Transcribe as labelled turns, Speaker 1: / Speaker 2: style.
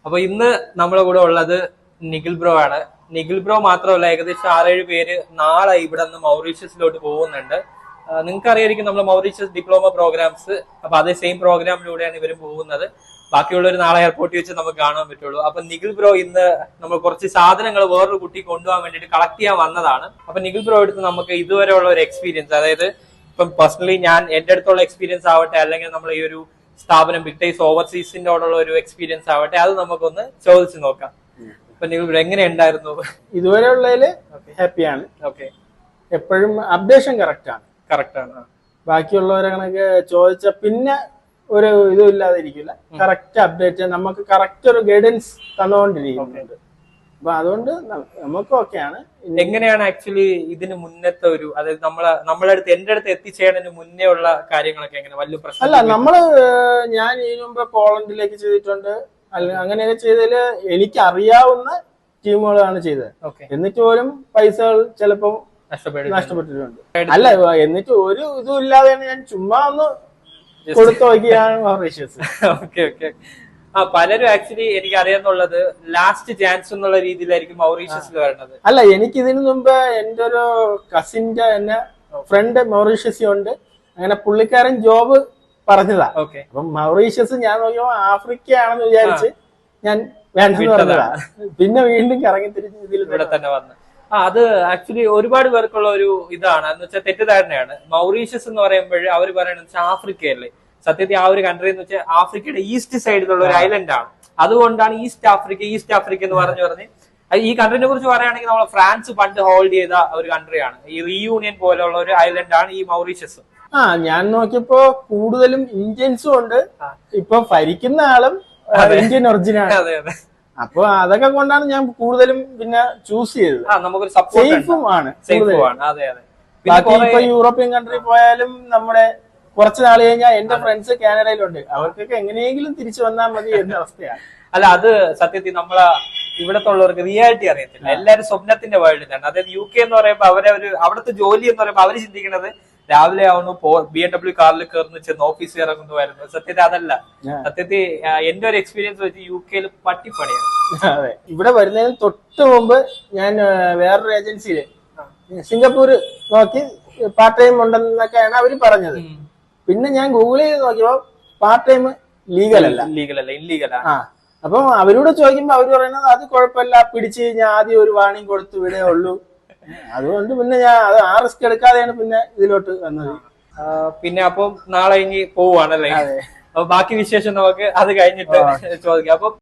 Speaker 1: അപ്പൊ ഇന്ന് നമ്മളെ കൂടെ ഉള്ളത് നിഖിൽ ബ്രോ ആണ്. നിഖിൽ ബ്രോ മാത്രമല്ല, ഏകദേശം 6-7 പേര് നാളെ ഇവിടെ നിന്ന് മൗറീഷ്യസിലോട്ട് പോകുന്നുണ്ട്. നിങ്ങൾക്ക് അറിയായിരിക്കും നമ്മൾ മൗറീഷ്യസ് ഡിപ്ലോമ പ്രോഗ്രാംസ്. അപ്പൊ അതേ സെയിം പ്രോഗ്രാമിലൂടെയാണ് ഇവർ പോകുന്നത്. ബാക്കിയുള്ളവർ നാളെ എയർപോർട്ടിൽ വെച്ച് നമുക്ക് കാണാൻ പറ്റുള്ളൂ. അപ്പൊ നിഖിൽ ബ്രോ ഇന്ന് നമ്മൾ കുറച്ച് സാധനങ്ങൾ വേറൊരു കുട്ടി കൊണ്ടുപോകാൻ വേണ്ടിയിട്ട് കളക്ട് ചെയ്യാൻ വന്നതാണ്. അപ്പൊ നിഖിൽ ബ്രോ എടുത്ത് നമുക്ക് ഇതുവരെയുള്ള ഒരു എക്സ്പീരിയൻസ്, അതായത് ഇപ്പം പേഴ്സണലി ഞാൻ എന്റെ അടുത്തുള്ള എക്സ്പീരിയൻസ് ആവട്ടെ, അല്ലെങ്കിൽ നമ്മൾ ഈ ഒരു സ്ഥാപനം ബിഗ് ടൈസ് ഓവർസീസിനോടുള്ള ഒരു എക്സ്പീരിയൻസ് ആവട്ടെ, അത് നമുക്കൊന്ന് ചോദിച്ചു നോക്കാം. അപ്പൊ നിങ്ങൾ എങ്ങനെ ഉണ്ടായിരുന്നു?
Speaker 2: ഇതുവരെ ഉള്ളതില് ഹാപ്പിയാണ്.
Speaker 1: ഓക്കെ,
Speaker 2: എപ്പോഴും അപ്ഡേഷൻ കറക്റ്റ് ആണ്. ബാക്കിയുള്ളവരെ കണക്ക് ചോദിച്ച പിന്നെ ഒരു ഇതും ഇല്ലാതിരിക്കില്ല. കറക്റ്റ് അപ്ഡേറ്റ്, നമുക്ക് കറക്റ്റ് ഒരു ഗൈഡൻസ് തന്നുകൊണ്ടിരിക്കുന്നുണ്ട്. അപ്പൊ അതുകൊണ്ട് നമുക്ക് ഓക്കെയാണ്.
Speaker 1: എങ്ങനെയാണ് ആക്ച്വലി ഇതിന് മുന്നത്തെ ഒരു, അതായത് നമ്മളെ അടുത്ത് എന്റെ അടുത്ത് എത്തിച്ചേരുന്നതിന് മുന്നേ ഉള്ള കാര്യങ്ങളൊക്കെ എങ്ങനെ? വലിയ പ്രശ്നം
Speaker 2: അല്ല, ഞാൻ ഇതിനു മുമ്പ് പോളണ്ടിലേക്ക് ചെയ്തിട്ടുണ്ട്. അങ്ങനെയൊക്കെ ചെയ്തതില് എനിക്ക് അറിയാവുന്ന ടീമുകളാണ് ചെയ്തത്. എന്നിട്ട് പോലും പൈസകൾ ചിലപ്പോ നഷ്ടപ്പെട്ടിട്ടുണ്ട്. അല്ല, എന്നിട്ട് ഒരു ഇതും ഇല്ലാതെയാണ് ഞാൻ ചുമ്മാ ഒന്ന് കൊടുത്തു നോക്കിയാണ് മൗറീഷ്യസ്.
Speaker 1: പലരും ആക്ച്വലി എനിക്ക് അറിയാന്നുള്ളത് ലാസ്റ്റ് ചാൻസ് എന്നുള്ള രീതിയിലായിരിക്കും മൗറീഷ്യസിൽ വരുന്നത്.
Speaker 2: അല്ല, എനിക്ക് ഇതിനു മുമ്പ് എന്റെ ഒരു കസിന്റെ തന്നെ ഫ്രണ്ട് മൗറീഷ്യസ് ഉണ്ട്. അങ്ങനെ പുള്ളിക്കാരൻ ജോബ് പറഞ്ഞതാ. അപ്പൊ മൗറീഷ്യസ് ഞാൻ നോക്കിയപ്പോ ആഫ്രിക്കയാണെന്ന് വിചാരിച്ച് ഞാൻ വേണ്ടെന്ന് പറഞ്ഞതാ. പിന്നെ വീണ്ടും കറങ്ങി തിരിച്ച്
Speaker 1: ഇവിടെ തന്നെ വന്ന് അത് ആക്ച്വലി ഒരുപാട് പേർക്കുള്ള ഒരു ഇതാണ്, എന്ന് വെച്ചാൽ തെറ്റിദ്ധാരണയാണ്. മൗറീഷ്യസ് എന്ന് പറയുമ്പോൾ അവർ പറയുന്നത് വെച്ചാൽ ആഫ്രിക്കയല്ലേ. സത്യത്തിൽ ആ ഒരു കൺട്രി എന്ന് വെച്ചാൽ ആഫ്രിക്കയുടെ ഈസ്റ്റ് സൈഡിലുള്ള ഒരു ഐലൻഡ് ആണ്. അതുകൊണ്ടാണ് ഈസ്റ്റ് ആഫ്രിക്ക എന്ന് പറഞ്ഞ് ഈ കൺട്രീനെ കുറിച്ച് പറയുകയാണെങ്കിൽ നമ്മൾ ഫ്രാൻസ് പണ്ട് ഹോൾഡ് ചെയ്ത ഒരു കൺട്രിയാണ്. ഈ റീയൂണിയൻ പോലെയുള്ള ഒരു ഐലൻഡ് ആണ് ഈ മൗറീഷ്യസ്.
Speaker 2: ഞാൻ നോക്കിയപ്പോ കൂടുതലും ഇന്ത്യൻസും ഉണ്ട്. ഇപ്പൊ ഭരിക്കുന്ന ആളും ഇന്ത്യൻ ഒറിജിനാണ്. അപ്പൊ അതൊക്കെ കൊണ്ടാണ് ഞാൻ കൂടുതലും പിന്നെ ചൂസ് ചെയ്തത്.
Speaker 1: നമുക്കൊരു
Speaker 2: സേഫും ആണ്. ബാക്കി ഇപ്പൊ യൂറോപ്യൻ കൺട്രി പോയാലും നമ്മുടെ കുറച്ച് നാൾ കഴിഞ്ഞാൽ എന്റെ ഫ്രണ്ട്സ് കാനഡയിലുണ്ട്. അവർക്കൊക്കെ എങ്ങനെയെങ്കിലും തിരിച്ചു വന്നാൽ മതി എന്ന അവസ്ഥയാണ്.
Speaker 1: അല്ല, അത് സത്യത്തിൽ നമ്മളെ ഇവിടത്തെ ഉള്ളവർക്ക് റിയാലിറ്റി അറിയത്തില്ല. എല്ലാവരും സ്വപ്നത്തിന്റെ വേൾഡിലാണ്. അതായത് UK എന്ന് പറയുമ്പോൾ അവിടുത്തെ ജോലി എന്ന് പറയുമ്പോൾ അവര് ചിന്തിക്കുന്നത് രാവിലെ ആവുന്നു, BMW കാറിൽ കയറുന്നു, ചെന്ന് ഓഫീസിൽ ഇറങ്ങുന്നു വരുന്നു. സത്യത്തിൽ അതല്ല. സത്യത്തിൽ എന്റെ ഒരു എക്സ്പീരിയൻസ് വെച്ച് UK പട്ടിപ്പണിയാണ്.
Speaker 2: അതെ, ഇവിടെ വരുന്നതിന് തൊട്ട് മുമ്പ് ഞാൻ വേറൊരു ഏജൻസിയില് സിംഗപ്പൂര് നോക്കി പാർട്ട് ടൈം ഉണ്ടെന്നൊക്കെയാണ് അവര് പറഞ്ഞത്. പിന്നെ ഞാൻ ഗൂഗിൾ ചെയ്ത് നോക്കിയപ്പോ പാർട്ട് ടൈം ലീഗലല്ല,
Speaker 1: ഇല്ലീഗലാണ്.
Speaker 2: അപ്പൊ അവരോട് ചോദിക്കുമ്പോ അവര് പറയുന്നത് അത് കുഴപ്പമില്ല, പിടിച്ച് കഴിഞ്ഞാൽ ആദ്യം ഒരു വാണിംഗ് കൊടുത്തു വിടേ ഉള്ളൂ. അതുകൊണ്ട് പിന്നെ ഞാൻ ആ റിസ്ക് എടുക്കാതെയാണ് പിന്നെ ഇതിലോട്ട് വന്നത്.
Speaker 1: പിന്നെ അപ്പം നാളെ ഇനി പോവാണല്ലേ? അപ്പൊ ബാക്കി വിശേഷം നമുക്ക് അത് കഴിഞ്ഞിട്ട് ചോദിക്കാം. അപ്പൊ